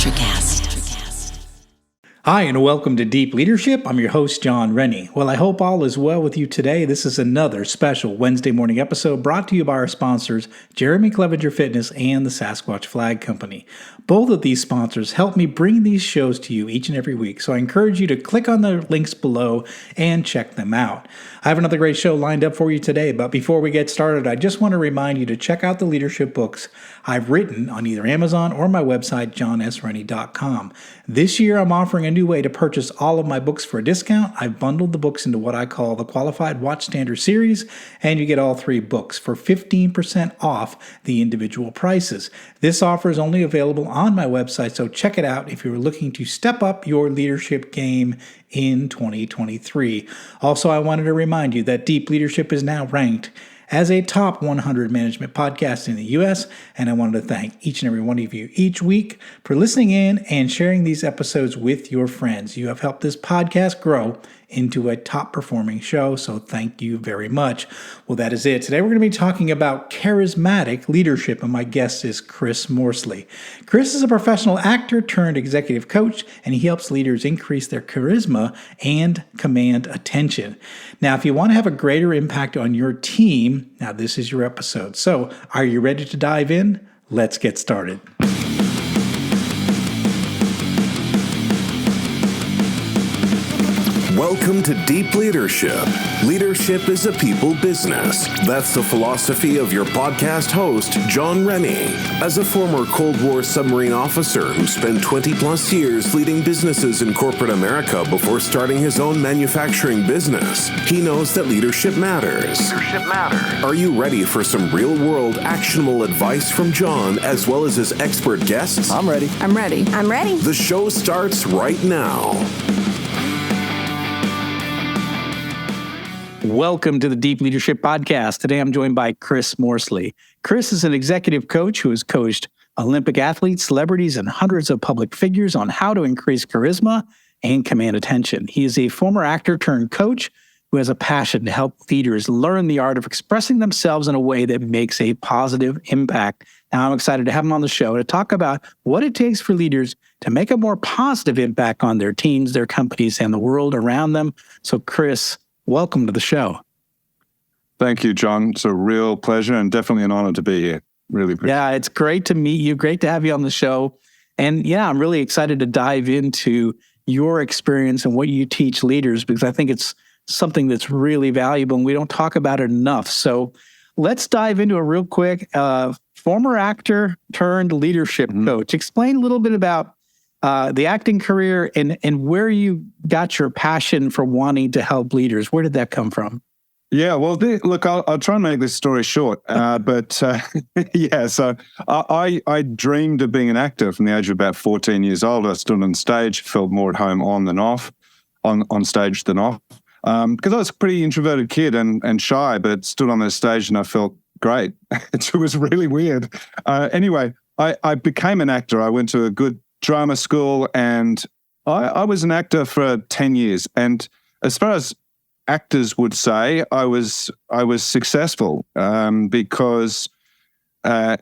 Electrocast. Hi, and welcome to Deep Leadership. I'm your host, John Rennie. Well, I hope all is well with you today. This is another special Wednesday morning episode brought to you by our sponsors, Jeremy Clevenger Fitness and the Sasquatch Flag Company. Both of these sponsors help me bring these shows to you each and every week, so I encourage you to click on the links below and check them out. I have another great show lined up for you today, but before we get started, I just want to remind you to check out the leadership books I've written on either Amazon or my website, johnsrennie.com. This year, I'm offering a new way to purchase all of my books for a discount. I've bundled the books into what I call the Qualified Watchstander series, and you get all three books for 15% off the individual prices. This offer is only available on my website, so check it out if you're looking to step up your leadership game in 2023. Also, I wanted to remind you that Deep Leadership is now ranked as a top 100 management podcast in the U.S., and I wanted to thank each and every one of you each week for listening in and sharing these episodes with your friends. You have helped this podcast grow into a top-performing show, so thank you very much. Well, that is it. Today we're going to be talking about charismatic leadership, and my guest is Chris Morsley. Chris is a professional actor turned executive coach, and he helps leaders increase their charisma and command attention. Now, if you want to have a greater impact on your team, now this is your episode. So, are you ready to dive in? Let's get started. Welcome to Deep Leadership. Leadership is a people business. That's the philosophy of your podcast host, John Rennie. As a former Cold War submarine officer who spent 20 plus years leading businesses in corporate America before starting his own manufacturing business, he knows that leadership matters. Are you ready for some real-world actionable advice from John as well as his expert guests? I'm ready. The show starts right now. Welcome to the Deep Leadership Podcast. Today I'm joined by Chris Morsley. Chris is an executive coach who has coached Olympic athletes, celebrities, and hundreds of public figures on how to increase charisma and command attention. He is a former actor turned coach who has a passion to help leaders learn the art of expressing themselves in a way that makes a positive impact. Now I'm excited to have him on the show to talk about what it takes for leaders to make a more positive impact on their teams, their companies, and the world around them. So Chris, welcome to the show. Thank you, John. It's a real pleasure and definitely an honor to be here. Really appreciate it. Yeah, it's great to meet you. Great to have you on the show. And yeah, I'm really excited to dive into your experience and what you teach leaders, because I think it's something that's really valuable and we don't talk about it enough. So let's dive into it real quick. Former actor turned leadership coach. Explain a little bit about the acting career and where you got your passion for wanting to help leaders. Where did that come from? Yeah, well, look, I'll try and make this story short. Yeah, so I dreamed of being an actor from the age of about 14 years old. I stood on stage, felt more at home on than off, on stage than off. Because I was a pretty introverted kid and shy, but stood on the stage and I felt great. It was really weird. Anyway, I became an actor. I went to a good drama school, and I was an actor for 10 years. And as far as actors would say, I was successful because for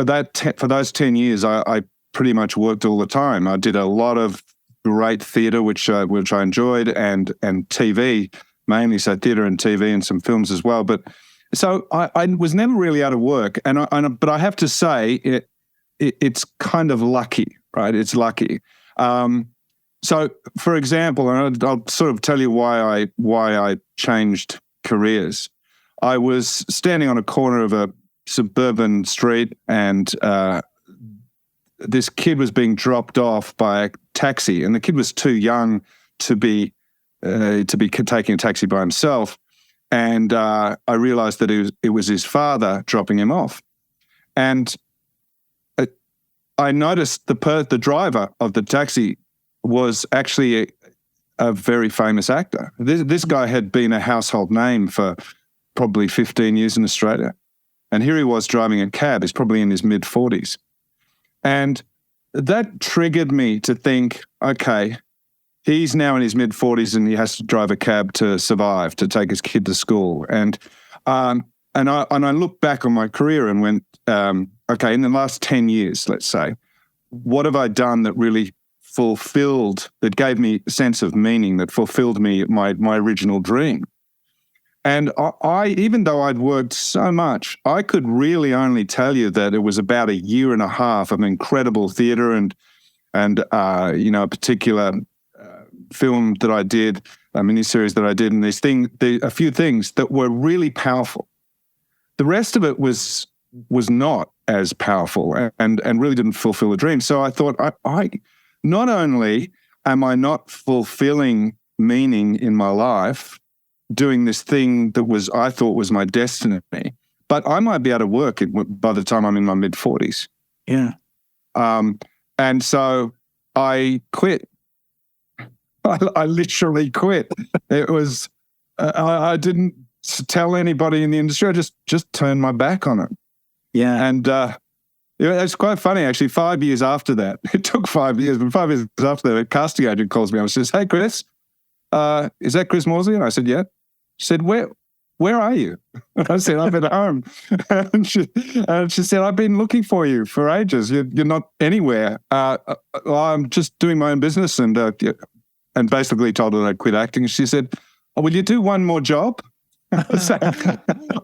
those 10 years, I pretty much worked all the time. I did a lot of great theatre, which I enjoyed, and TV mainly, so theatre and TV and some films as well. But so I was never really out of work, but I have to say it's kind of lucky, right? It's lucky. So, for example, and I'll sort of tell you why I changed careers. I was standing on a corner of a suburban street, and this kid was being dropped off by a taxi, and the kid was too young to be taking a taxi by himself. And I realized that it was his father dropping him off, and I noticed the driver of the taxi was actually a very famous actor. This guy had been a household name for probably 15 years in Australia. And here he was driving a cab. He's probably in his mid-40s. And that triggered me to think, okay, he's now in his mid-40s and he has to drive a cab to survive, to take his kid to school. And I looked back on my career and went, okay, in the last 10 years, let's say, what have I done that really fulfilled, that gave me a sense of meaning, that fulfilled me, my original dream. And I, even though I'd worked so much, I could really only tell you that it was about a year and a half of incredible theatre and a particular film that I did, a miniseries that I did, and a few things that were really powerful. The rest of it was not as powerful and really didn't fulfill the dream. So I thought, I not only am I not fulfilling meaning in my life, doing this thing that I thought was my destiny, but I might be out of work by the time I'm in my mid-40s. Yeah. And so I quit. I literally quit. It was, I didn't tell anybody in the industry. I just turned my back on it. Yeah. And it's quite funny, actually. 5 years after that, it took 5 years, but 5 years after that, a casting agent calls me up and says, "Hey, Chris, is that Chris Morsley?" And I said, "Yeah." She said, Where are you?" And I said, "I'm at home." And she said, "I've been looking for you for ages. You're not anywhere." "I'm just doing my own business," and basically told her that I'd quit acting. And she said, "Oh, will you do one more job?" So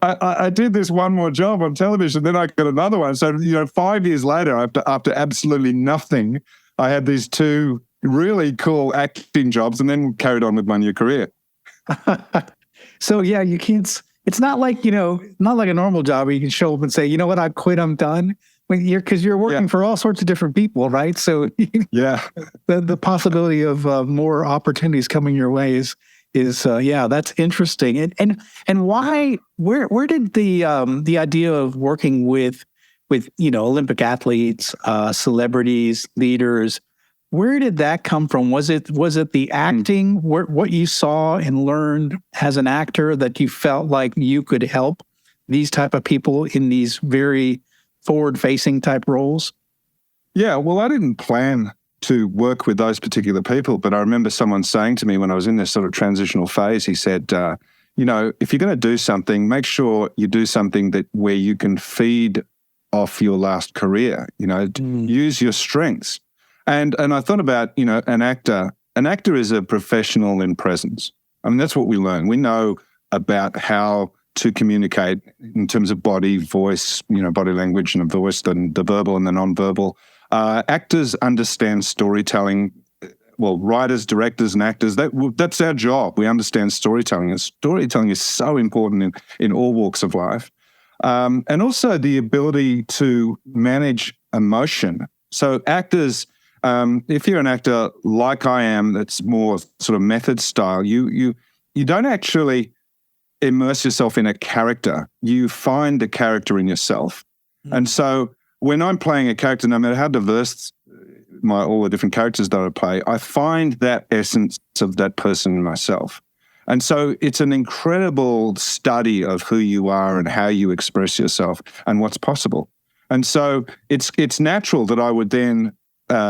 I did this one more job on television, then I got another one. So, 5 years later, after absolutely nothing, I had these two really cool acting jobs and then carried on with my new career. So yeah, you can't, it's not like, not like a normal job where you can show up and say, "You know what, I quit, I'm done." Because you're working for all sorts of different people, right? So yeah, the possibility of more opportunities coming your way is that's interesting. And why? Where did the idea of working with Olympic athletes, celebrities, leaders, where did that come from? Was it the acting, what you saw and learned as an actor that you felt like you could help these type of people in these very forward-facing type roles? Yeah, well, I didn't plan to work with those particular people, but I remember someone saying to me when I was in this sort of transitional phase, he said, if you're going to do something, make sure you do something where you can feed off your last career, use your strengths. And I thought about, an actor. An actor is a professional in presence. I mean, that's what we learn. We know about how to communicate in terms of body, voice, body language and voice, and the verbal and the non-verbal. Actors understand storytelling. Well, writers, directors, and actors, that's our job. We understand storytelling. And storytelling is so important in all walks of life. And also the ability to manage emotion. So actors, if you're an actor like I am, that's more sort of method style, you don't actually immerse yourself in a character. You find the character in yourself. Mm. And so when I'm playing a character, no matter how diverse all the different characters that I play, I find that essence of that person in myself. And so it's an incredible study of who you are and how you express yourself and what's possible. And so it's natural that I would then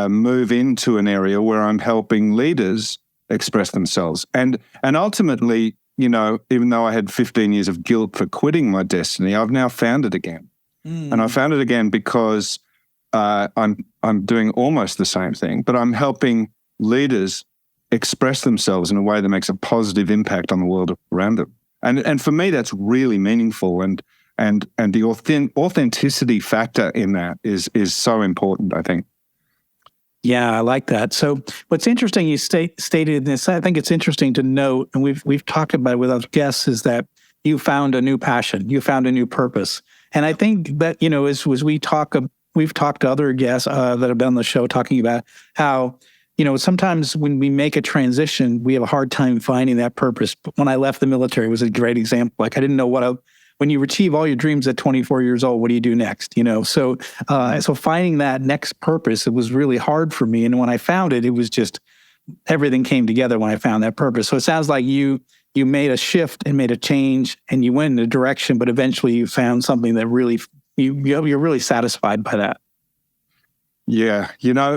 move into an area where I'm helping leaders express themselves. And ultimately, even though I had 15 years of guilt for quitting my destiny, I've now found it again. Mm. And I found it again because I'm doing almost the same thing, but I'm helping leaders express themselves in a way that makes a positive impact on the world around them. And for me, that's really meaningful. And the authenticity factor in that is so important, I think. Yeah, I like that. So what's interesting, you stated in this, I think it's interesting to note, and we've talked about it with other guests, is that you found a new passion, you found a new purpose. And I think that, as we've talked to other guests that have been on the show talking about how, sometimes when we make a transition, we have a hard time finding that purpose. But when I left the military, it was a great example. Like I didn't know when you achieve all your dreams at 24 years old, what do you do next? So finding that next purpose, it was really hard for me. And when I found it, it was just everything came together when I found that purpose. So it sounds like you made a shift and made a change and you went in a direction, but eventually you found something that really, you're really satisfied by that. Yeah,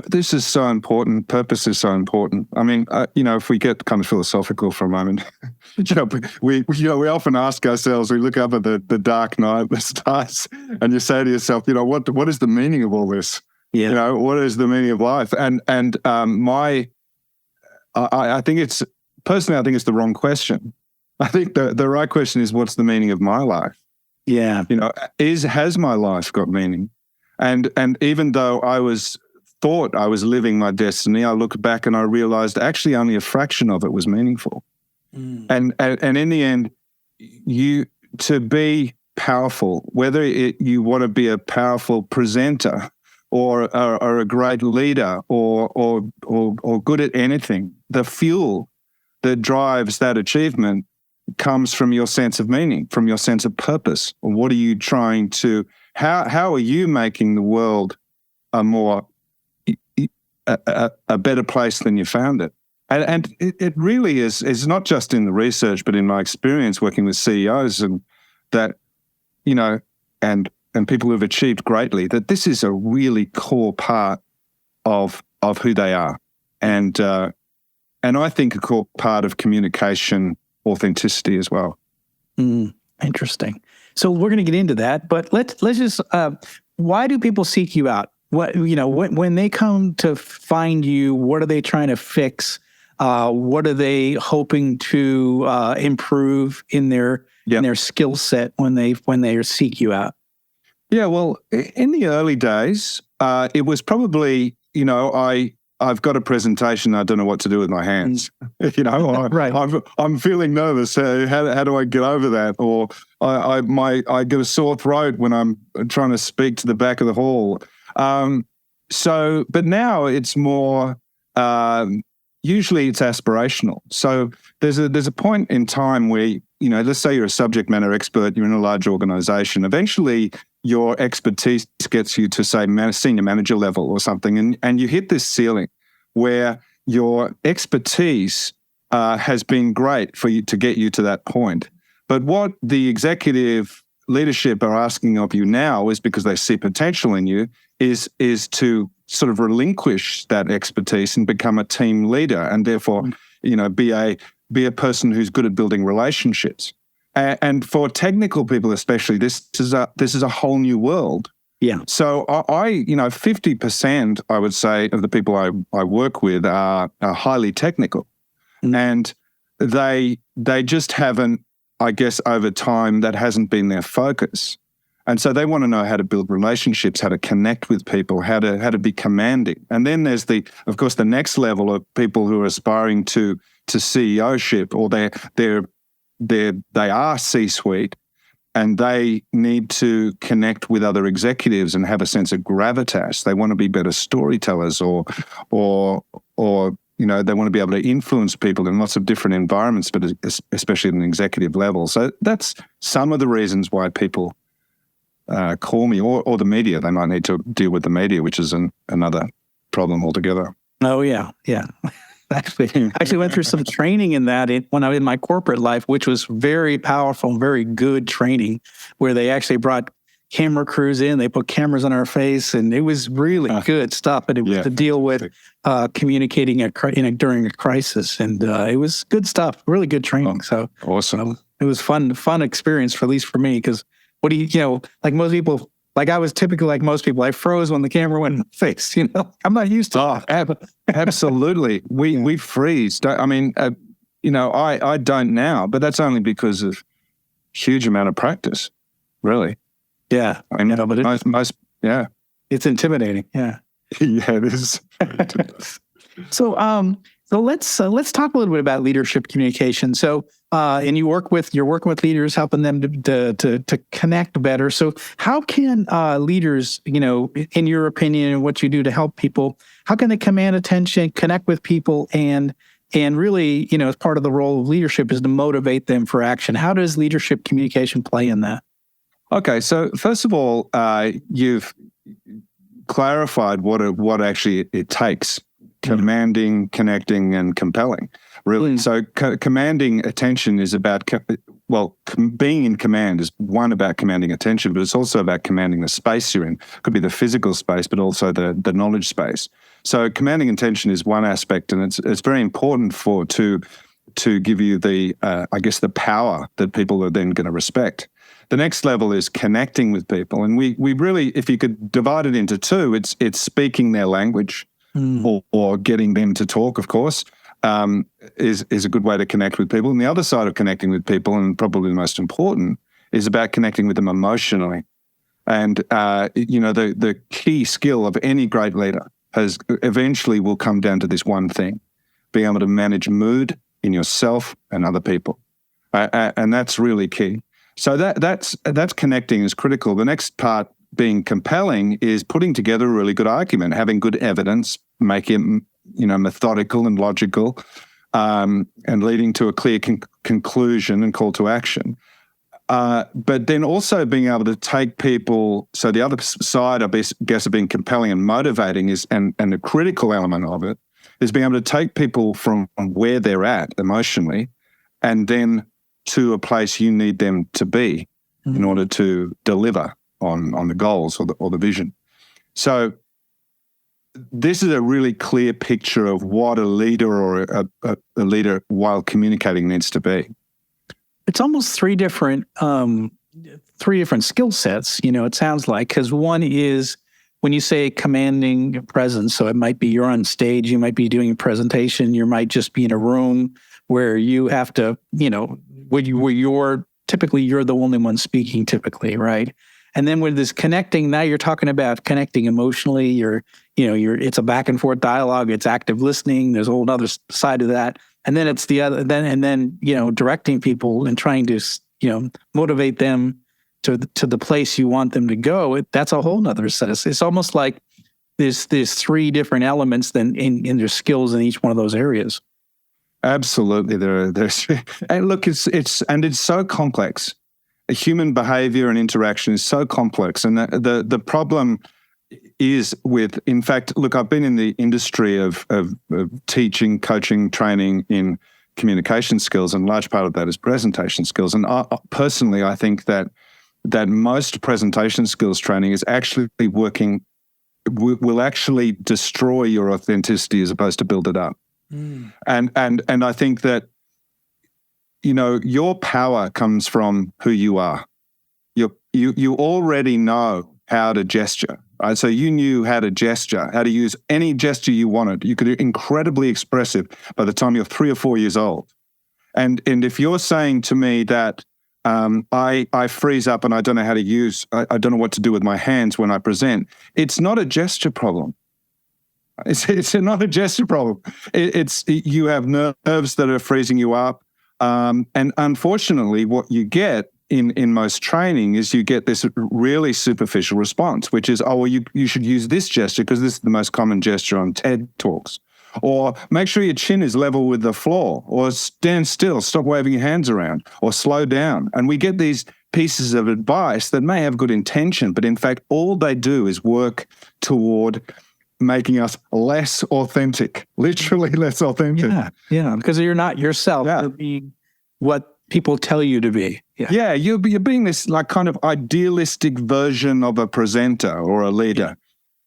this is so important. Purpose is so important. I mean, if we get kind of philosophical for a moment, we often ask ourselves, we look up at the dark night, the stars, and you say to yourself, what is the meaning of all this? Yeah. You know, what is the meaning of life? And I think it's the wrong question. I think the right question is, what's the meaning of my life? Yeah. You know, has my life got meaning? And even though thought I was living my destiny, I look back and I realized actually only a fraction of it was meaningful. And in the end, to be powerful, whether you want to be a powerful presenter or a great leader or good at anything, the fuel that drives that achievement comes from your sense of meaning, from your sense of purpose. What are you trying to? How are you making the world a better place than you found it? And it really is not just in the research, but in my experience working with CEOs and that, you know, and people who've achieved greatly, that this is a really core part of who they are. And I think a core part of communication authenticity as well. Interesting. So we're going to get into that, but let's just, why do people seek you out? What, you know, when they come to find you, what are they trying to fix? What are they hoping to improve in their skill set when they seek you out? Yeah, well, in the early days, it was probably, you know, I've got a presentation, I don't know what to do with my hands. You know, Right. I'm feeling nervous. How do I get over that? Or I get a sore throat when I'm trying to speak to the back of the hall. But now it's more. Usually it's aspirational. So there's a point in time where, you know, let's say you're a subject matter expert, you're in a large organization. Eventually your expertise gets you to, say, senior manager level or something, and you hit this ceiling where your expertise has been great for you to get you to that point. But what the executive leadership are asking of you now is, because they see potential in you, is to sort of relinquish that expertise and become a team leader, and therefore, you know, be a person who's good at building relationships. And for technical people, especially, this is a whole new world. Yeah. So I 50%, I would say, of the people I work with are highly technical, and they just haven't, I guess, over time, that hasn't been their focus. And so they want to know how to build relationships, how to connect with people, how to be commanding. And then there's of course, the next level of people who are aspiring to CEO-ship, or they are C-suite, and they need to connect with other executives and have a sense of gravitas. They want to be better storytellers, or you know, they want to be able to influence people in lots of different environments, but especially at an executive level. So that's some of the reasons why people call me, or the media. They might need to deal with the media, which is another problem altogether. Oh yeah, yeah. I actually went through some training in that when I was in my corporate life, which was very powerful, very good training, where they actually brought camera crews in. They put cameras on our face, and it was really good stuff. And it was to deal with communicating during a crisis, and it was good stuff. Really good training. So awesome. It was fun experience, at least for me, because like most people, like I was typically like most people, I froze when the camera went in my face. You know, I'm not used to that. Absolutely. We freeze. I mean, you know, I don't now, but that's only because of huge amount of practice, really. Yeah. I mean, but most, it's intimidating. Yeah. Yeah, it is. So let's talk a little bit about leadership communication. So, and you're working with leaders, helping them to connect better. So, how can leaders, you know, in your opinion, and what you do to help people, how can they command attention, connect with people, and really, you know, as part of the role of leadership is to motivate them for action? How does leadership communication play in that? Okay, so first of all, you've clarified what actually it takes. Commanding, connecting, and compelling. Really. So commanding attention is about, being in command is one, about commanding attention, but it's also about commanding the space you're in. It could be the physical space, but also the knowledge space. So commanding attention is one aspect, and it's very important to give you the power that people are then going to respect. The next level is connecting with people. And we really, if you could divide it into two, it's speaking their language or getting them to talk, of course, is a good way to connect with people. And the other side of connecting with people, and probably the most important, is about connecting with them emotionally. And, the key skill of any great leader eventually will come down to this one thing, being able to manage mood in yourself and other people. And that's really key. So that's connecting is critical. The next part, being compelling, is putting together a really good argument, having good evidence, making it methodical and logical, and leading to a clear conclusion and call to action. But then also being able to take people. So the other side, I guess, of being compelling and motivating is, and the critical element of it, is being able to take people from where they're at emotionally, and then to a place you need them to be in order to deliver on the goals or the vision. So this is a really clear picture of what a leader or a leader while communicating needs to be. It's almost three different skill sets, it sounds like, because one is when you say commanding presence, so it might be you're on stage, you might be doing a presentation, you might just be in a room where you have to, where you're the only one speaking typically, right? And then with this connecting, now you're talking about connecting emotionally. It's a back and forth dialogue. It's active listening. There's a whole other side of that. And then it's the other. Then directing people and trying to motivate them to the place you want them to go. That's a whole other set. It's almost like there's three different elements then in their skills in each one of those areas. Absolutely, there's and look, it's so complex. Human behavior and interaction is so complex, and the problem is with. In fact, look, I've been in the industry of teaching, coaching, training in communication skills, and a large part of that is presentation skills. And personally, I think that most presentation skills training is actually will actually destroy your authenticity as opposed to build it up. And I think that, your power comes from who you are. You already know how to gesture, right? So you knew how to gesture, how to use any gesture you wanted. You could be incredibly expressive by the time you're 3 or 4 years old. And if you're saying to me that I freeze up and I don't know how to use, I don't know what to do with my hands when I present, it's not a gesture problem. It's not a gesture problem. It's you have nerves that are freezing you up, and unfortunately, what you get in most training is you get this really superficial response, which is, oh, well, you should use this gesture because this is the most common gesture on TED Talks, or make sure your chin is level with the floor, or stand still, stop waving your hands around, or slow down. And we get these pieces of advice that may have good intention, but in fact, all they do is work toward making us less authentic, literally less authentic. Yeah, because you're not yourself. Yeah. You're being what people tell you to be. Yeah, you're being this like kind of idealistic version of a presenter or a leader. Yeah.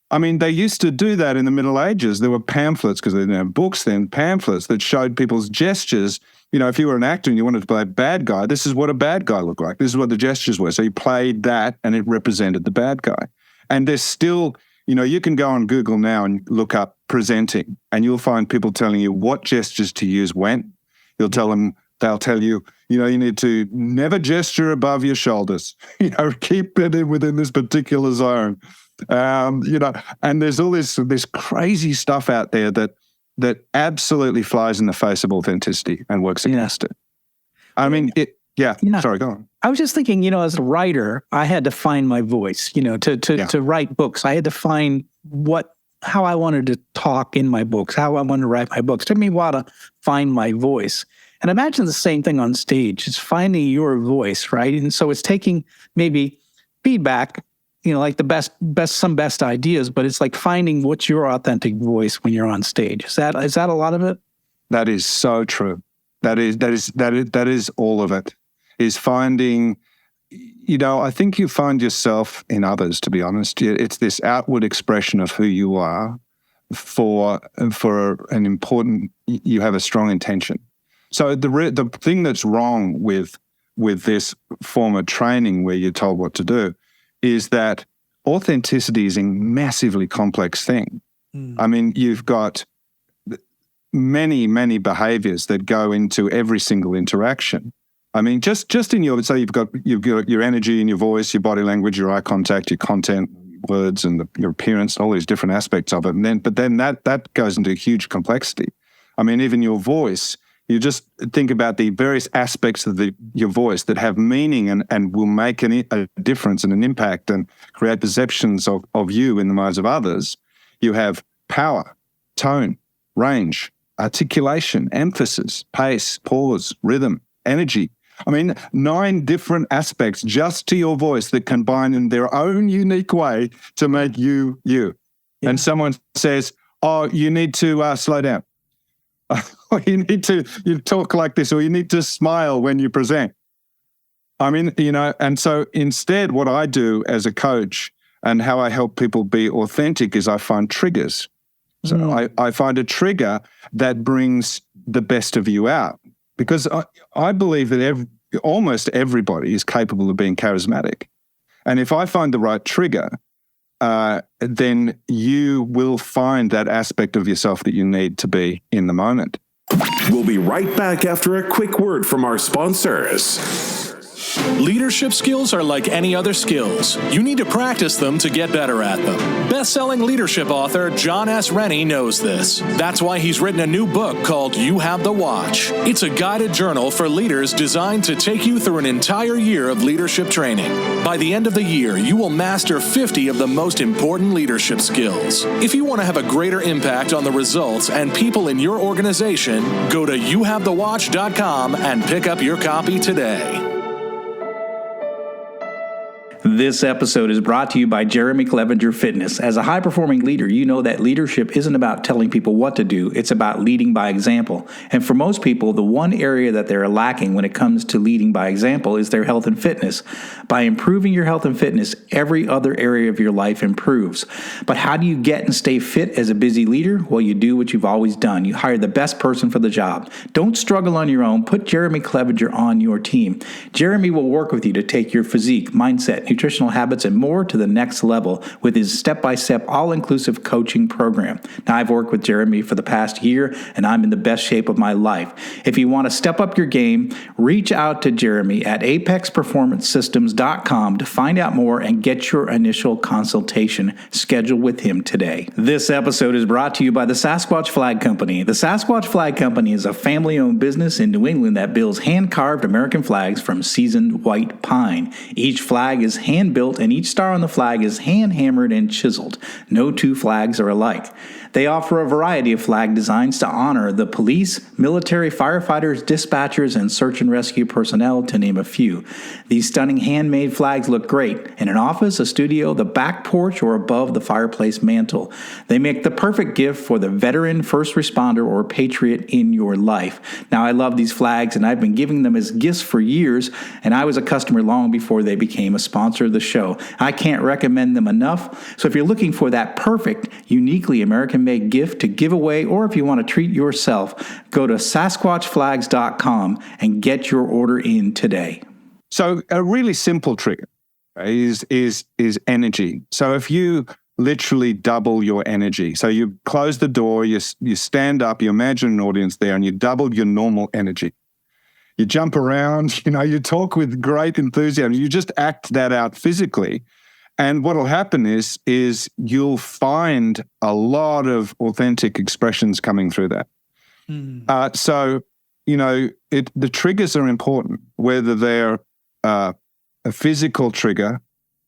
I mean, they used to do that in the Middle Ages. There were pamphlets, because they didn't have books then, pamphlets that showed people's gestures. If you were an actor and you wanted to play a bad guy, this is what a bad guy looked like. This is what the gestures were. So you played that and it represented the bad guy. And there's still... you can go on Google now and look up presenting, and you'll find people telling you what gestures to use when. They'll tell you, you need to never gesture above your shoulders. Keep it within this particular zone. And there's all this crazy stuff out there that absolutely flies in the face of authenticity and works against it. I mean, sorry, go on. I was just thinking, as a writer, I had to find my voice, to write books. I had to find how I wanted to talk in my books, how I wanted to write my books. It took me a while to find my voice. And imagine the same thing on stage. It's finding your voice, right? And so it's taking maybe feedback, like the best ideas, but it's like finding what's your authentic voice when you're on stage. Is that a lot of it? That is so true. That is all of it. Is finding, I think you find yourself in others, to be honest. It's this outward expression of who you are for an important, you have a strong intention. So the thing that's wrong with with this form of training where you're told what to do is that authenticity is a massively complex thing. I mean, you've got many, many behaviors that go into every single interaction. I mean, just in your, so you've got your energy and your voice, your body language, your eye contact, your content, words, and your appearance, all these different aspects of it. But then that goes into huge complexity. I mean, even your voice, you just think about the various aspects of your voice that have meaning and will make a difference and an impact and create perceptions of you in the minds of others. You have power, tone, range, articulation, emphasis, pace, pause, rhythm, energy. I mean, 9 different aspects just to your voice that combine in their own unique way to make you, you. Yeah. And someone says, oh, you need to slow down. Or you talk like this, or you need to smile when you present. I mean, and so instead what I do as a coach and how I help people be authentic is I find triggers. So I find a trigger that brings the best of you out, because I believe that almost everybody is capable of being charismatic. And if I find the right trigger, then you will find that aspect of yourself that you need to be in the moment. We'll be right back after a quick word from our sponsors. Leadership skills are like any other skills. You need to practice them to get better at them. Best-selling leadership author John S. Rennie knows this. That's why he's written a new book called You Have the Watch. It's a guided journal for leaders designed to take you through an entire year of leadership training. By the end of the year, you will master 50 of the most important leadership skills. If you want to have a greater impact on the results and people in your organization, go to youhavethewatch.com and pick up your copy today. This episode is brought to you by Jeremy Clevenger Fitness. As a high-performing leader, you know that leadership isn't about telling people what to do. It's about leading by example. And for most people, the one area that they're lacking when it comes to leading by example is their health and fitness. By improving your health and fitness, every other area of your life improves. But how do you get and stay fit as a busy leader? Well, you do what you've always done. You hire the best person for the job. Don't struggle on your own. Put Jeremy Clevenger on your team. Jeremy will work with you to take your physique, mindset, nutritional habits, and more to the next level with his step-by-step, all-inclusive coaching program. Now, I've worked with Jeremy for the past year, and I'm in the best shape of my life. If you want to step up your game, reach out to Jeremy at apexperformancesystems.com to find out more and get your initial consultation scheduled with him today. This episode is brought to you by the Sasquatch Flag Company. The Sasquatch Flag Company is a family-owned business in New England that builds hand-carved American flags from seasoned white pine. Each flag is hand-built, and each star on the flag is hand-hammered and chiseled. No two flags are alike. They offer a variety of flag designs to honor the police, military, firefighters, dispatchers, and search and rescue personnel, to name a few. These stunning handmade flags look great in an office, a studio, the back porch, or above the fireplace mantle. They make the perfect gift for the veteran, first responder, or patriot in your life. Now, I love these flags, and I've been giving them as gifts for years, and I was a customer long before they became a sponsor of the show. I can't recommend them enough. So if you're looking for that perfect, uniquely American-made gift to give away, or if you want to treat yourself, go to SasquatchFlags.com and get your order in today. So a really simple trigger is energy. So if you literally double your energy, so you close the door, you stand up, you imagine an audience there, and you double your normal energy. You jump around, you talk with great enthusiasm. You just act that out physically. And what will happen is you'll find a lot of authentic expressions coming through that. So, the triggers are important, whether they're a physical trigger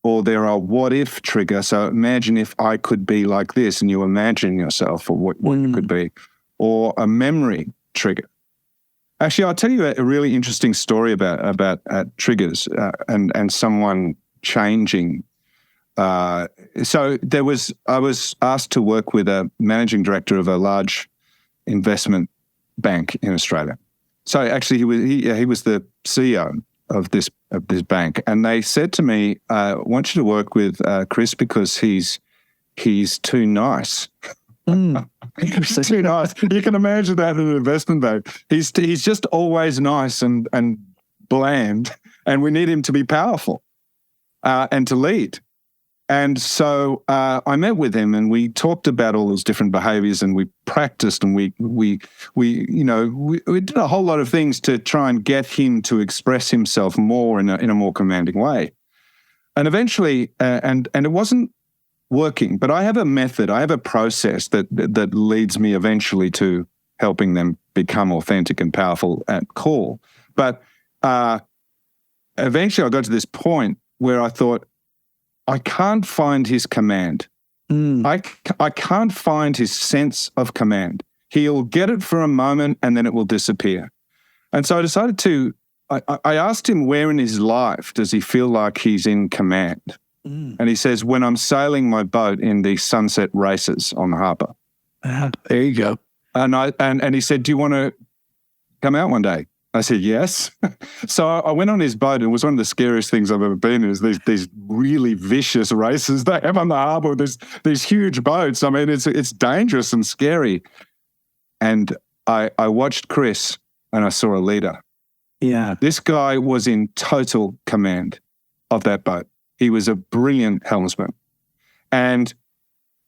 or they're a what-if trigger. So imagine if I could be like this, and you imagine yourself or what you could be, or a memory trigger. Actually, I'll tell you a really interesting story about triggers and someone changing. So I was asked to work with a managing director of a large investment bank in Australia. So actually, he was the CEO of this bank, and they said to me, "I want you to work with Chris because he's too nice." Too nice. You can imagine that in an investment bank. He's just always nice and bland, and we need him to be powerful and to lead. And so I met with him, and we talked about all those different behaviors, and we practiced, and we did a whole lot of things to try and get him to express himself more in a more commanding way. And eventually, and it wasn't working, but I have a method, I have a process that leads me eventually to helping them become authentic and powerful at call. But eventually I got to this point where I thought, I can't find his command. I can't find his sense of command. He'll get it for a moment and then it will disappear. And so I decided I asked him, where in his life does he feel like he's in command? And he says, when I'm sailing my boat in the sunset races on the harbour. There you go. And he said, do you want to come out one day? I said, yes. So I went on his boat, and it was one of the scariest things I've ever been in, is these really vicious races they have on the harbour. There's these huge boats. I mean, it's dangerous and scary. And I watched Chris, and I saw a leader. Yeah. This guy was in total command of that boat. He was a brilliant helmsman. And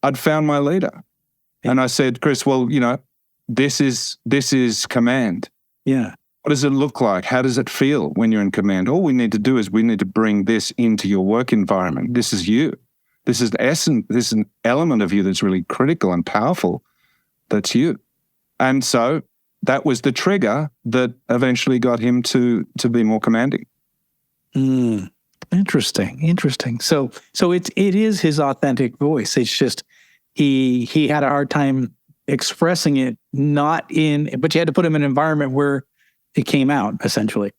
I'd found my leader. And I said, Chris, well, this is command. Yeah. What does it look like? How does it feel when you're in command? All we need to do is we need to bring this into your work environment. This is you. This is essence. This is an element of you that's really critical and powerful. That's you. And so that was the trigger that eventually got him to be more commanding. Interesting. So it is his authentic voice. It's just he had a hard time expressing it, but you had to put him in an environment where it came out, essentially.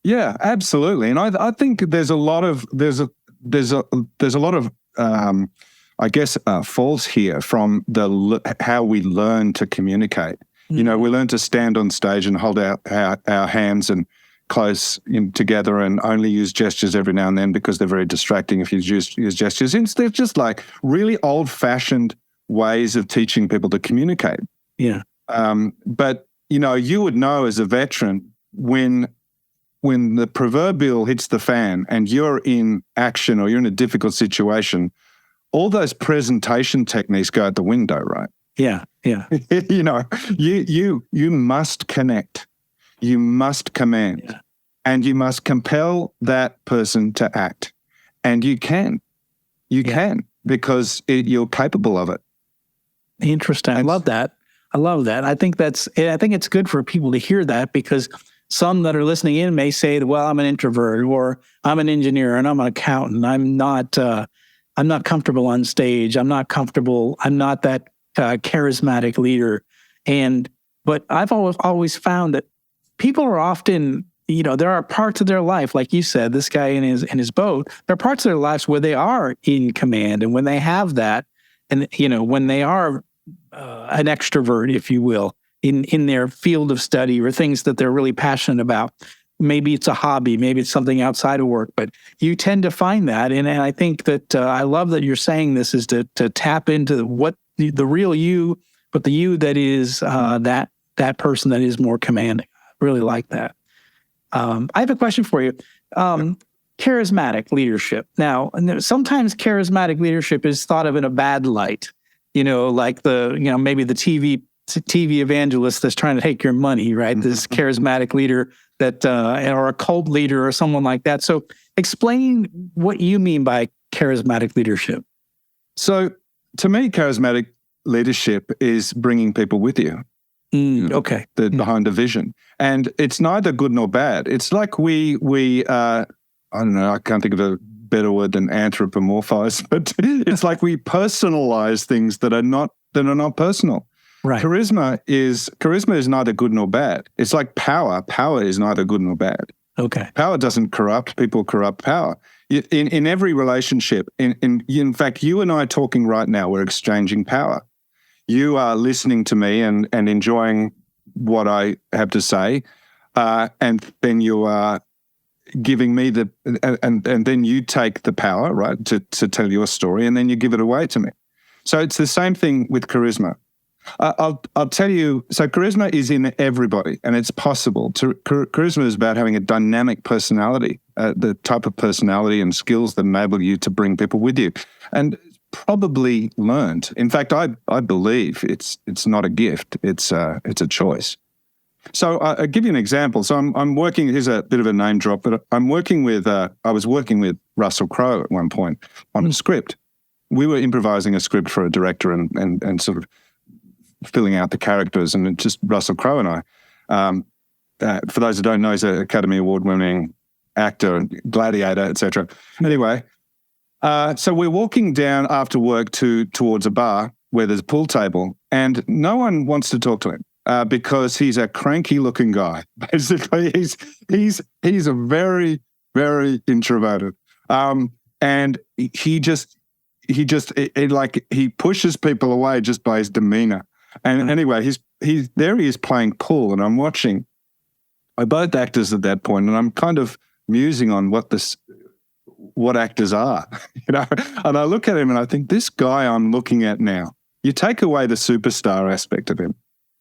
Yeah, absolutely. And I think there's a lot of falls here from how we learn to communicate. We learn to stand on stage and hold our hands and close together and only use gestures every now and then because they're very distracting if you use gestures. They're just like really old-fashioned ways of teaching people to communicate. Yeah. But you would know as a veteran when the proverbial hits the fan and you're in action or you're in a difficult situation, all those presentation techniques go out the window, right? Yeah. You must connect. You must command, and you must compel that person to act. And you can because you're capable of it. Interesting. I love that. I think it's good for people to hear that, because some that are listening in may say, well, I'm an introvert, or I'm an engineer, and I'm an accountant. I'm not comfortable on stage. I'm not that charismatic leader. But I've always found that people are often, there are parts of their life, like you said, this guy in his boat, there are parts of their lives where they are in command. And when they have that, and, when they are an extrovert, if you will, in their field of study or things that they're really passionate about, maybe it's a hobby, maybe it's something outside of work, but you tend to find that. And I think that I love that you're saying this is to tap into what the real you, but the you that is that person that is more commanding. I really like that. I have a question for you. Charismatic leadership. Now, sometimes charismatic leadership is thought of in a bad light, like maybe the TV evangelist that's trying to take your money, right? This charismatic leader or a cult leader or someone like that. So explain what you mean by charismatic leadership. So to me, charismatic leadership is bringing people with you. Okay. Behind a vision. And it's neither good nor bad. It's like we I don't know, I can't think of a better word than anthropomorphize, but it's like we personalize things that are not personal. Right. Charisma is neither good nor bad. It's like power. Power is neither good nor bad. Okay. Power doesn't corrupt. People corrupt power. In every relationship, in fact, you and I talking right now, we're exchanging power. You are listening to me and enjoying what I have to say, and then you are giving me and then you take the power, right, to tell your story, and then you give it away to me. So it's the same thing with charisma. I'll tell you. So charisma is in everybody, and it's possible. Charisma is about having a dynamic personality, the type of personality and skills that enable you to bring people with you, and probably learned. In fact, I believe it's not a gift; it's a choice. So I'll give you an example. So I'm working. Here's a bit of a name drop, but I'm working with. I was working with Russell Crowe at one point on a script. We were improvising a script for a director and sort of filling out the characters, and it's just Russell Crowe and I. For those who don't know, he's an Academy Award-winning actor, gladiator, etc. Anyway, so we're walking down after work towards a bar where there's a pool table, and no one wants to talk to him because he's a cranky-looking guy. Basically, he's a very, very introverted, and he pushes people away just by his demeanor. And anyway, he is playing pool, and I'm watching. We're both actors at that point, and I'm kind of musing on what actors are, And I look at him and I think, this guy I'm looking at now, you take away the superstar aspect of him,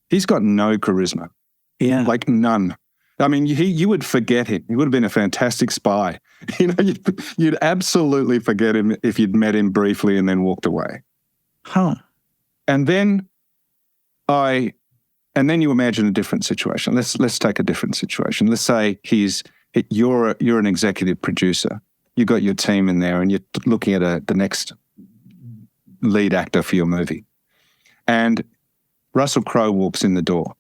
he's got no charisma. Yeah, like none. I mean, you would forget him. He would have been a fantastic spy. You'd absolutely forget him if you'd met him briefly and then walked away. Huh. And then you imagine a different situation. Let's take a different situation. Let's say you're an executive producer. You got your team in there, and you're looking at the next lead actor for your movie, and Russell Crowe walks in the door.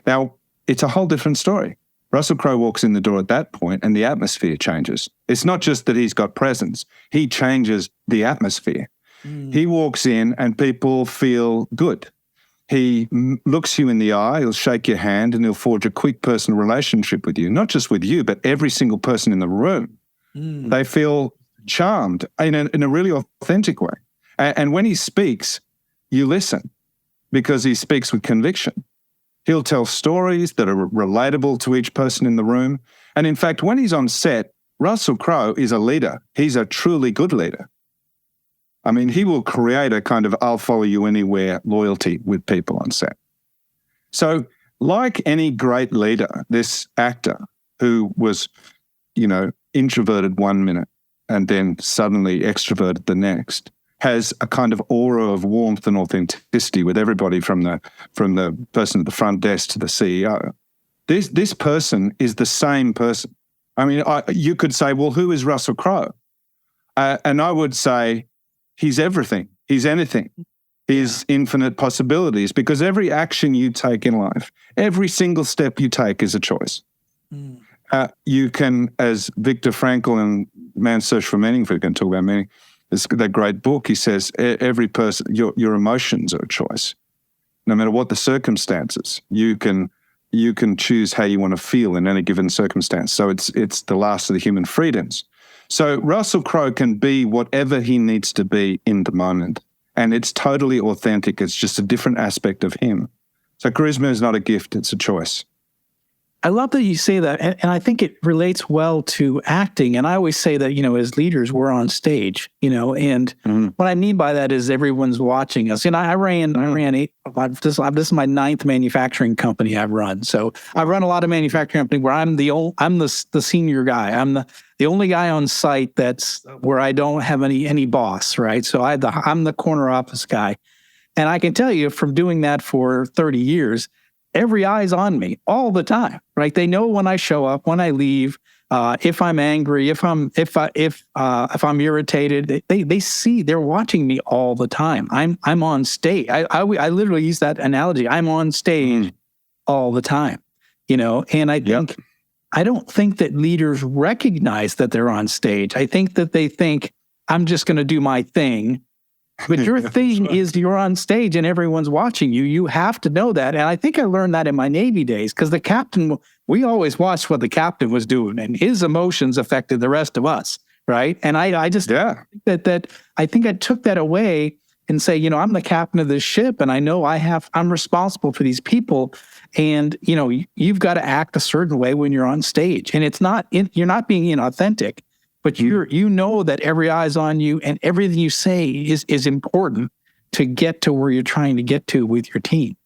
Now, it's a whole different story. Russell Crowe walks in the door at that point, and the atmosphere changes. It's not just that he's got presence. He changes the atmosphere. He walks in, and people feel good. He looks you in the eye, he'll shake your hand, and he'll forge a quick personal relationship with you, not just with you, but every single person in the room. They feel charmed in a really authentic way. And when he speaks, you listen because he speaks with conviction. He'll tell stories that are relatable to each person in the room. And in fact, when he's on set, Russell Crowe is a leader. He's a truly good leader. I mean, he will create a kind of I'll follow you anywhere loyalty with people on set. So like any great leader, this actor who was, introverted 1 minute and then suddenly extroverted the next, has a kind of aura of warmth and authenticity with everybody from the person at the front desk to the CEO. This person is the same person. I mean, you could say, well, who is Russell Crowe? And I would say he's everything. He's anything. He's infinite possibilities, because every action you take in life, every single step you take is a choice. You can, as Viktor Frankl in Man's Search for Meaning, if we can talk about meaning, it's that great book, he says, every person, your emotions are a choice. No matter what the circumstances, you can choose how you want to feel in any given circumstance. So it's the last of the human freedoms. So Russell Crowe can be whatever he needs to be in the moment. And it's totally authentic. It's just a different aspect of him. So charisma is not a gift, it's a choice. I love that you say that, and I think it relates well to acting. And I always say that, as leaders, we're on stage, and what I mean by that is everyone's watching us. I ran this is my 9th manufacturing company I've run. So I run a lot of manufacturing companies where I'm the senior guy. I'm the only guy on site that's where I don't have any boss, right? So I'm the corner office guy. And I can tell you from doing that for 30 years, every eye's on me all the time, right? They know when I show up, when I leave, if I'm angry, if I'm irritated. They see, they're watching me all the time. I'm on stage. I literally use that analogy. I'm on stage all the time, And I don't think that leaders recognize that they're on stage. I think that they think I'm just going to do my thing. But your thing is you're on stage and everyone's watching you. You have to know that. And I think I learned that in my Navy days, because the captain, we always watched what the captain was doing, and his emotions affected the rest of us, right? And I just think that I think I took that away and say, I'm the captain of this ship, and I know I'm responsible for these people. And, you've got to act a certain way when you're on stage. And you're not being inauthentic. But you know that every eye's on you, and everything you say is important, to get to where you're trying to get to with your team.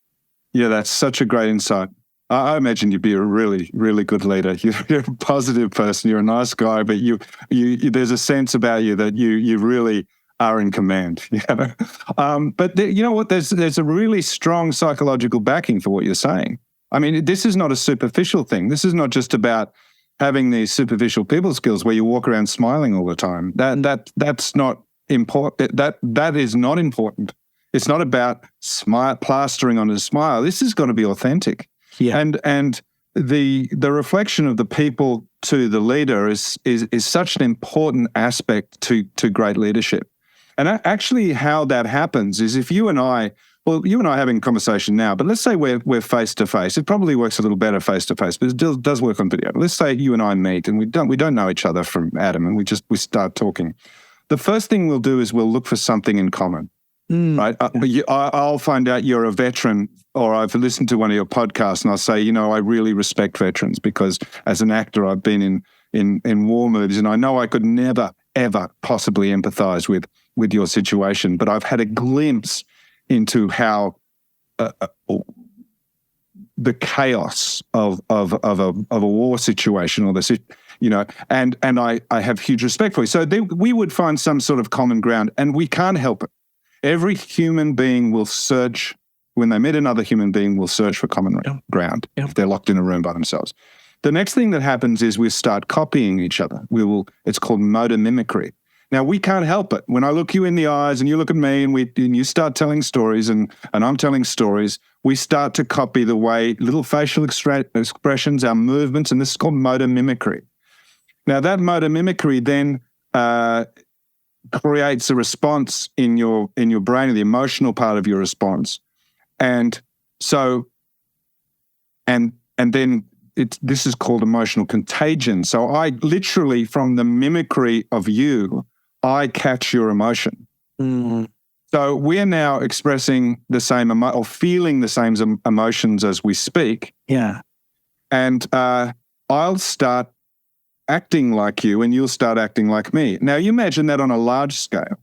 Yeah, that's such a great insight. I imagine you'd be a really, really good leader. You're a positive person. You're a nice guy, but you there's a sense about you that you really are in command. You know? But you know what? There's a really strong psychological backing for what you're saying. I mean, this is not a superficial thing. This is not just about having these superficial people skills where you walk around smiling all the time. That's not important. That is not important. It's not about plastering on a smile. This has got to be authentic. Yeah. And the reflection of the people to the leader is such an important aspect to great leadership. And actually how that happens is if you and I are having a conversation now, but let's say we're face to face. It probably works a little better face to face, but it does work on video. Let's say you and I meet and we don't know each other from Adam, and we start talking. The first thing we'll do is we'll look for something in common. Right? I'll find out you're a veteran, or I've listened to one of your podcasts and I'll say, you know, I really respect veterans because as an actor, I've been in war movies and I know I could never, ever possibly empathize with your situation, but I've had a glimpse into how the chaos of a war situation, or this, you know, and I have huge respect for you. So we would find some sort of common ground, and we can't help it. Every human being will search, when they meet another human being, will search for common ground if they're locked in a room by themselves. The next thing that happens is we start copying each other. It's called motor mimicry. Now, we can't help it. When I look you in the eyes and you look at me and you start telling stories and I'm telling stories, we start to copy the way little facial expressions, our movements, and this is called motor mimicry. Now, that motor mimicry then creates a response in your brain, the emotional part of your response, and then this is called emotional contagion. So I literally, from the mimicry of you, I catch your emotion. Mm-hmm. So we're now expressing the same or feeling the same emotions as we speak. Yeah, and I'll start acting like you and you'll start acting like me. Now, you imagine that on a large scale.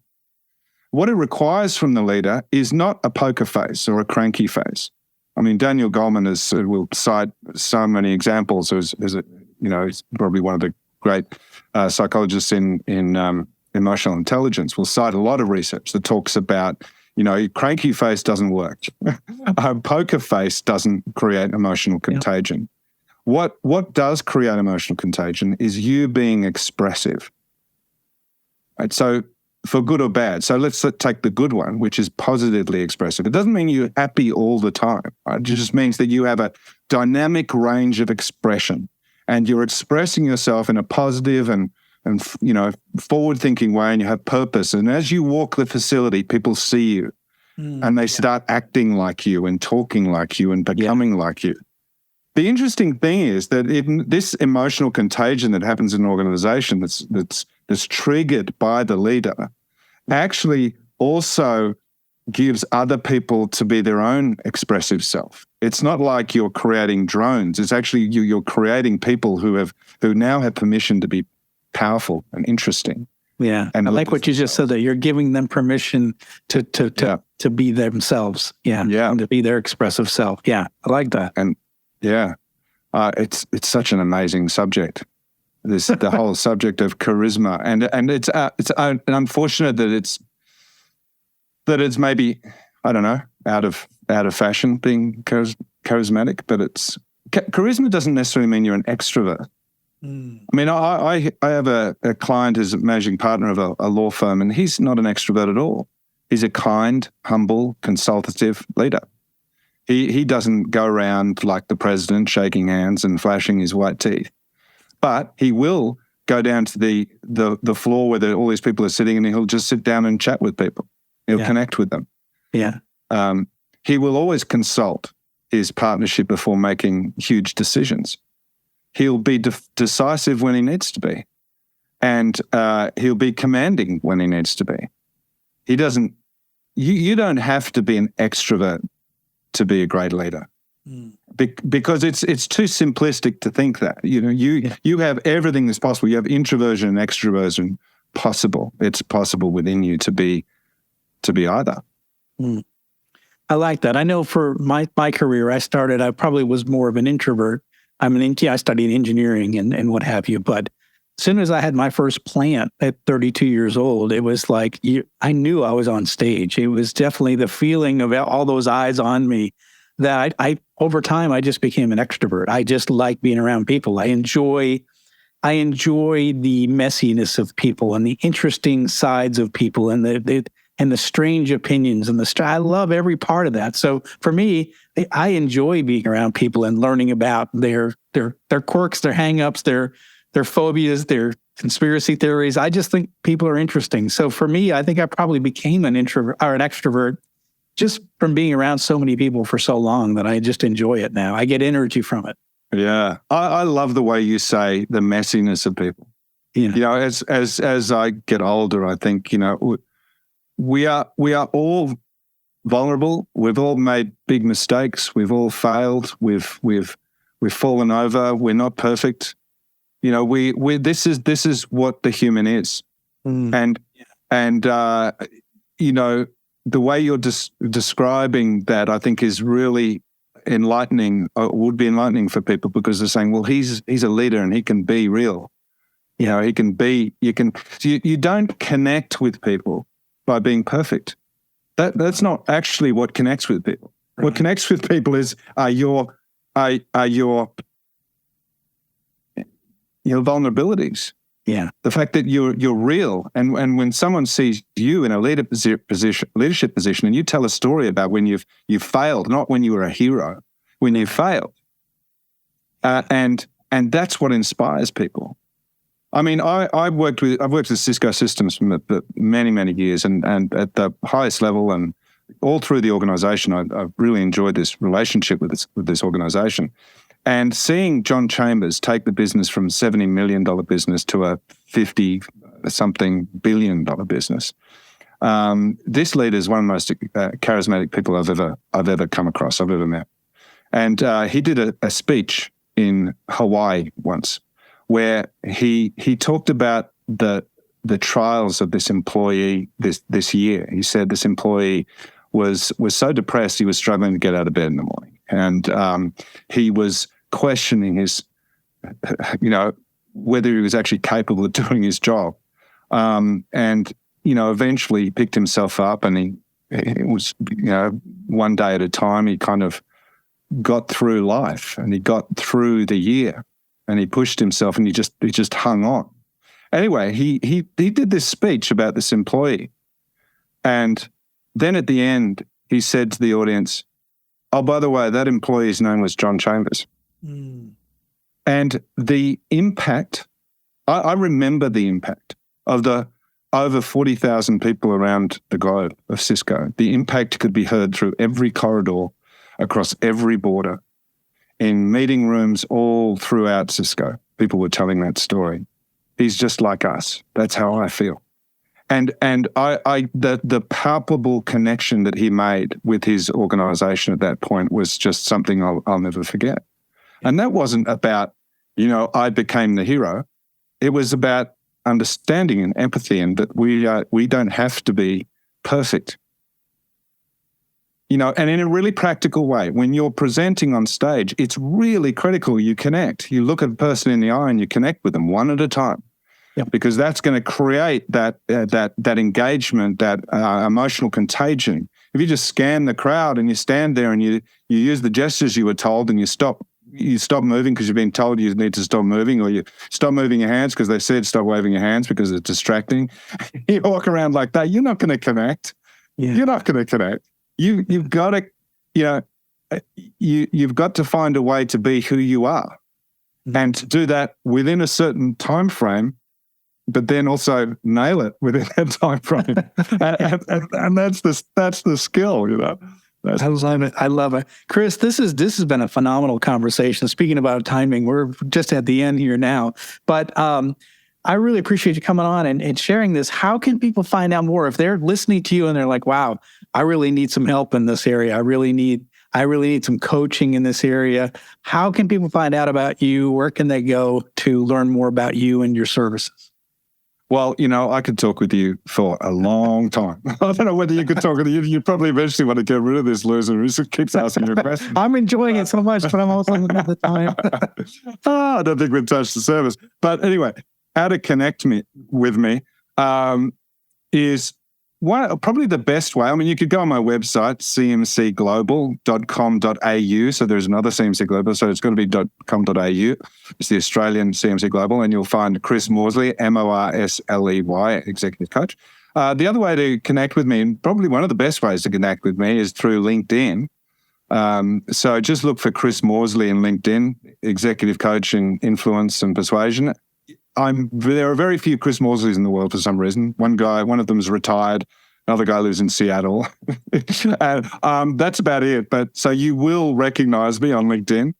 What it requires from the leader is not a poker face or a cranky face. I mean, Daniel Goleman will cite so many examples. He's probably one of the great psychologists in emotional intelligence. Will cite a lot of research that talks about, you know, cranky face doesn't work. Poker face doesn't create emotional contagion. What does create emotional contagion is you being expressive. Right? So for good or bad. So let's take the good one, which is positively expressive. It doesn't mean you're happy all the time. Right? It just means that you have a dynamic range of expression and you're expressing yourself in a positive and you know, forward-thinking way, and you have purpose. And as you walk the facility, people see you and they start acting like you and talking like you and becoming like you. The interesting thing is that in this emotional contagion that happens in an organization that's triggered by the leader actually also gives other people to be their own expressive self. It's not like you're creating drones. It's actually you're creating people who now have permission to be powerful and interesting. Yeah, and I like what you just said, that you're giving them permission to be themselves. Yeah, and to be their expressive self. Yeah, I like that. And it's such an amazing subject. The whole subject of charisma, and it's unfortunate that it's maybe, I don't know, out of fashion being charismatic, but charisma doesn't necessarily mean you're an extrovert. I mean, I have a client who's a managing partner of a law firm, and he's not an extrovert at all. He's a kind, humble, consultative leader. He doesn't go around like the president shaking hands and flashing his white teeth, but he will go down to the floor where all these people are sitting, and he'll just sit down and chat with people. He'll connect with them. Yeah. He will always consult his partnership before making huge decisions. He'll be decisive when he needs to be, and he'll be commanding when he needs to be. He doesn't. You don't have to be an extrovert to be a great leader, because it's too simplistic to think that. You know, you have everything that's possible. You have introversion and extroversion possible. It's possible within you to be either. I like that. I know for my career, I probably was more of an introvert. I studied engineering and what have you. But as soon as I had my first plant at 32 years old, it was like I knew I was on stage. It was definitely the feeling of all those eyes on me that I over time, I just became an extrovert. I just like being around people. I enjoy the messiness of people and the interesting sides of people and the strange opinions and I love every part of that. So for me, I enjoy being around people and learning about their quirks, their hangups, their phobias, their conspiracy theories. I just think people are interesting. So for me, I think I probably became an introvert or an extrovert just from being around so many people for so long that I just enjoy it now. I get energy from it. Yeah. I love the way you say the messiness of people. Yeah. As I get older, I think, we are all vulnerable. We've all made big mistakes. We've all failed. We've fallen over. We're not perfect. This is what the human is. And the way you're describing that, I think, is really enlightening, would be enlightening for people, because they're saying, well, he's a leader and he can be real. He can be, you don't connect with people by being perfect. That's not actually what connects with people. Right. What connects with people is your vulnerabilities. Yeah. The fact that you're real. And when someone sees you in a leadership position and you tell a story about when you've failed, not when you were a hero, when you failed. And that's what inspires people. I mean, I've worked with Cisco Systems for many, many years and at the highest level and all through the organization, I've really enjoyed this relationship with this organization. And seeing John Chambers take the business from $70 million business to a 50-something billion dollar business, this leader is one of the most charismatic people I've ever come across, I've ever met. And he did a speech in Hawaii once where he talked about the trials of this employee this year. He said this employee was so depressed he was struggling to get out of bed in the morning. And he was questioning his, whether he was actually capable of doing his job. And eventually he picked himself up and it was, one day at a time, he kind of got through life and he got through the year and he pushed himself and he just hung on. Anyway, he did this speech about this employee. And then at the end, he said to the audience, oh, by the way, that employee's name was John Chambers. Mm. And the impact, I remember the impact of the over 40,000 people around the globe of Cisco. The impact could be heard through every corridor, across every border, in meeting rooms all throughout Cisco. People were telling that story. He's just like us. That's how I feel. And the palpable connection that he made with his organization at that point was just something I'll never forget. And that wasn't about, I became the hero. It was about understanding and empathy, and that we don't have to be perfect. And in a really practical way, when you're presenting on stage, it's really critical you connect. You look at a person in the eye and you connect with them one at a time. Yep. Because that's going to create that engagement, that emotional contagion. If you just scan the crowd and you stand there and you use the gestures you were told and you stop moving because you've been told you need to stop moving, or you stop moving your hands because they said stop waving your hands because it's distracting. You walk around like that, you're not going to connect. Yeah. You're not going to connect. You've got to, you've got to find a way to be who you are, and to do that within a certain time frame. But then also nail it within that time frame, and that's the skill, I love it, Chris. This has been a phenomenal conversation. Speaking about timing, we're just at the end here now, but I really appreciate you coming on and sharing this. How can people find out more if they're listening to you and they're like, "Wow, I really need some help in this area. I really need some coaching in this area." How can people find out about you? Where can they go to learn more about you and your services? Well, I could talk with you for a long time. I don't know whether you could talk with you. You probably eventually want to get rid of this loser who just keeps asking you questions. I'm enjoying it so much, but I'm also looking at the time. I don't think we've touched the service. But anyway, how to connect with me is probably the best way. I mean, you could go on my website, cmcglobal.com.au. So there's another CMC Global. So it's going to be .com.au. It's the Australian CMC Global. And you'll find Chris Morsley, Morsley, executive coach. The other way to connect with me, and probably one of the best ways to connect with me, is through LinkedIn. So just look for Chris Morsley in LinkedIn, executive coach in influence and persuasion. There are very few Chris Morsleys in the world for some reason. One of them is retired. Another guy lives in Seattle. And that's about it. But so you will recognize me on LinkedIn.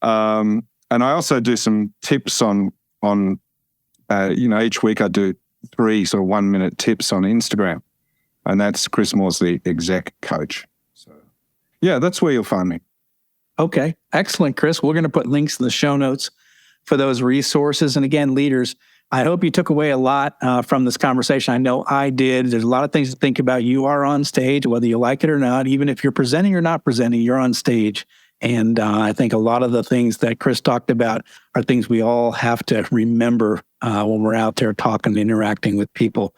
And I also do some tips on each week I do 3 sort of 1-minute tips on Instagram. And that's Chris Morsley, exec coach. So yeah, that's where you'll find me. Okay. Excellent, Chris. We're going to put links in the show notes for those resources. And again, leaders, I hope you took away a lot from this conversation. I know I did. There's a lot of things to think about. You are on stage, whether you like it or not. Even if you're presenting or not presenting, you're on stage. And I think a lot of the things that Chris talked about are things we all have to remember when we're out there talking and interacting with people.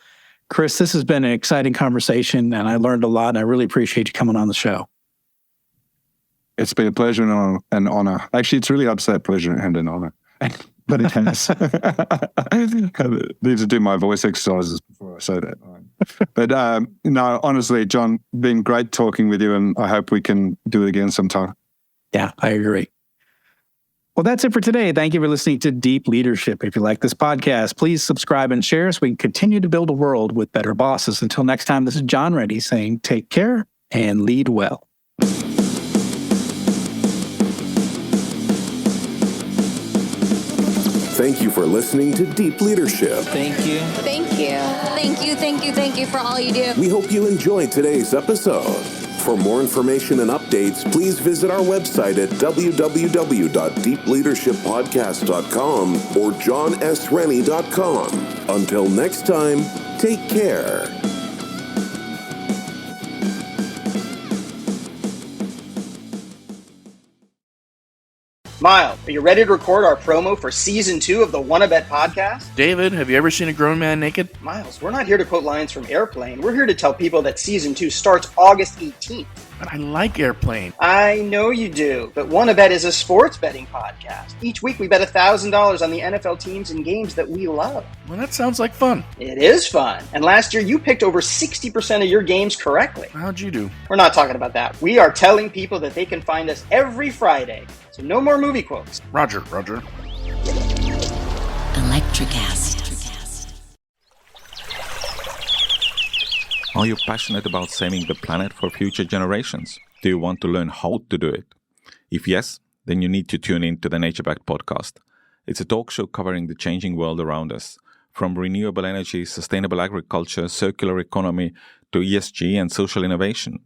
Chris, this has been an exciting conversation, and I learned a lot, and I really appreciate you coming on the show. It's been a pleasure and an honor. Actually, it's really upset pleasure and an honor. But it has. I need to do my voice exercises before I say that. But no, honestly, John, been great talking with you, and I hope we can do it again sometime. Yeah, I agree. Well, that's it for today. Thank you for listening to Deep Leadership. If you like this podcast, please subscribe and share so we can continue to build a world with better bosses. Until next time, this is John Reddy saying take care and lead well. Thank you for listening to Deep Leadership. Thank you. Thank you. Thank you, thank you, thank you for all you do. We hope you enjoyed today's episode. For more information and updates, please visit our website at www.deepleadershippodcast.com or johnsrennie.com. Until next time, take care. Miles, are you ready to record our promo for Season 2 of the Wanna Bet podcast? David, have you ever seen a grown man naked? Miles, we're not here to quote lines from Airplane. We're here to tell people that Season 2 starts August 18th. But I like Airplane. I know you do, but Wanna Bet is a sports betting podcast. Each week we bet $1,000 on the NFL teams and games that we love. Well, that sounds like fun. It is fun. And last year you picked over 60% of your games correctly. How'd you do? We're not talking about that. We are telling people that they can find us every Friday. So no more movie quotes. Roger. Electricast. Are you passionate about saving the planet for future generations? Do you want to learn how to do it? If yes, then you need to tune in to the NatureBacked podcast. It's a talk show covering the changing world around us, from renewable energy, sustainable agriculture, circular economy, to ESG and social innovation.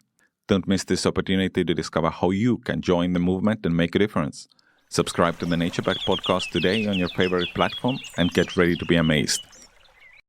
Don't miss this opportunity to discover how you can join the movement and make a difference. Subscribe to the NatureBacked podcast today on your favorite platform and get ready to be amazed.